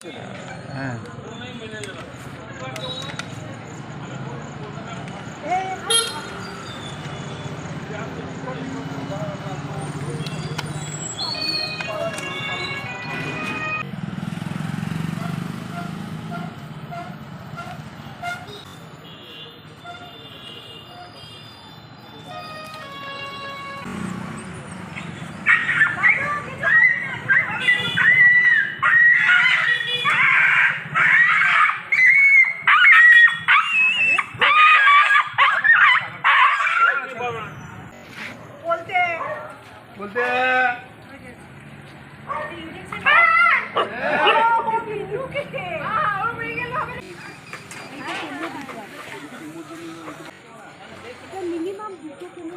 হ্যাঁ বলতে মিনিমাম দুটো কিলো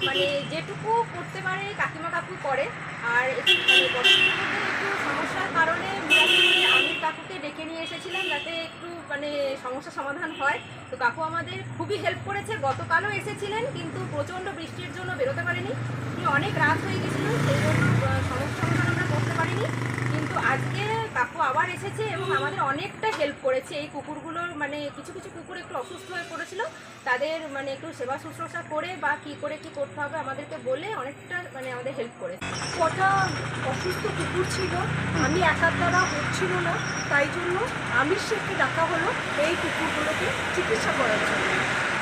মানে যেটুকু করতে পারে কাকিমা কাকু করে। আর একটু সমস্যার কারণে আমির কাকুকে ডেকে নিয়ে এসেছিলাম যাতে একটু সমস্যা সমাধান হয়। তো কাকু আমাদের খুবই হেল্প করেছে। গতকালও এসেছিলেন কিন্তু প্রচণ্ড বৃষ্টির জন্য বেরোতে পারেনি, অনেক রাত হয়ে গেছিলো, সেই জন্য সমস্যা সমাধান আমরা করতে পারিনি। কিন্তু আজকে কাকু আবার এসেছে এবং আমাদের অনেকটা হেল্প করেছে। এই কুকুরগুলোর কিছু কিছু কুকুর একটু অসুস্থ হয়ে পড়েছিল, তাদের একটু সেবা শুশ্রূষা করে বা কী করে কী করতে হবে আমাদেরকে বলে অনেকটা আমাদের হেল্প করে। কটা অসুস্থ কুকুর ছিল, আমি একার দ্বারা হচ্ছিল না, তাই জন্য আমির শেখকে ডাকা হলো এই কুকুরগুলোকে চিকিৎসা করার জন্য।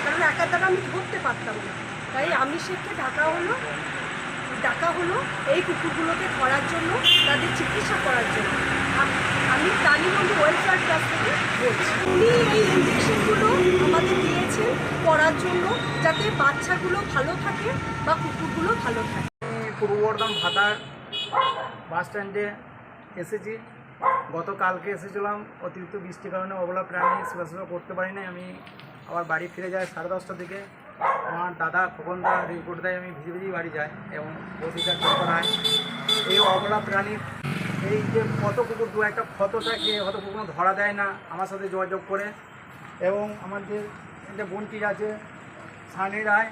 কারণ একার দ্বারা আমি ধরতে পারতাম না, তাই আমির শেখকে ডাকা হলো এই কুকুরগুলোকে ধরার জন্য, তাদের চিকিৎসা করার জন্য। আমি প্রাণীবন্ধু ওয়েলফেয়ার ক্লাব থেকে বলছি। উনি এই ইঞ্জেকশনগুলো আমাদের দিয়েছেন করার জন্য, যাতে বাচ্চাগুলো ভালো থাকে বা কুকুরগুলো ভালো থাকে। পূর্ব বর্ধমান ভাতার বাস স্ট্যান্ডে এসেছি। গতকালকে এসেছিলাম, অতিরিক্ত বৃষ্টির কারণে অবলা প্রাণী সেবা করতে পারি না। আমি আবার বাড়ি ফিরে যাই 10:30টার দিকে। আমার দাদা খোকনদা রিপোর্ট দেয়, আমি ভিজে ভিজেই বাড়ি যাই এবং বসিটা ঠিক করায়। এই অবলা প্রাণীর এই যে কত কুকুর দু একটা ক্ষত থাকে, হয়তো কুকুর ধরা দেয় না, আমার সাথে যোগাযোগ করে। এবং আমাদের যে বোনটি আছে সানি রায়,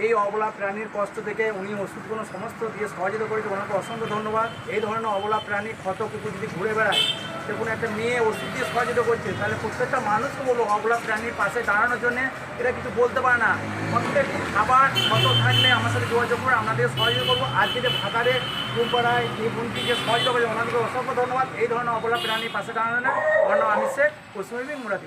এই অবলা প্রাণীর কষ্ট থেকে উনি ওষুধগুলো সমস্ত দিয়ে সহযোগিতা করেছে, ওনাকে অসংখ্য ধন্যবাদ। এই ধরনের অবলা প্রাণী ক্ষত কুকুর যদি ঘুরে বেড়ায়, সে কোনো একটা মেয়ে ওষুধ দিয়ে সহযোগিতা করছে, তাহলে প্রত্যেকটা মানুষকে বলবো অবলা প্রাণীর পাশে দাঁড়ানোর জন্যে। এরা কিছু বলতে পারে না, অন্তত একটু খাবার ক্ষত থাকলে আমার সাথে যোগাযোগ করে আপনাদের সহযোগিতা করবো। আজকে যে ভাতারে রূপপাড়ায় এই বোনটি যে সহযোগিতা করেছে, ওনাদেরকে অসংখ্য ধন্যবাদ। এই ধরনের অবলা প্রাণীর পাশে দাঁড়ানো না। আমার নাম আমির শেখ, পশ্চিমবঙ্গ মুরাদি।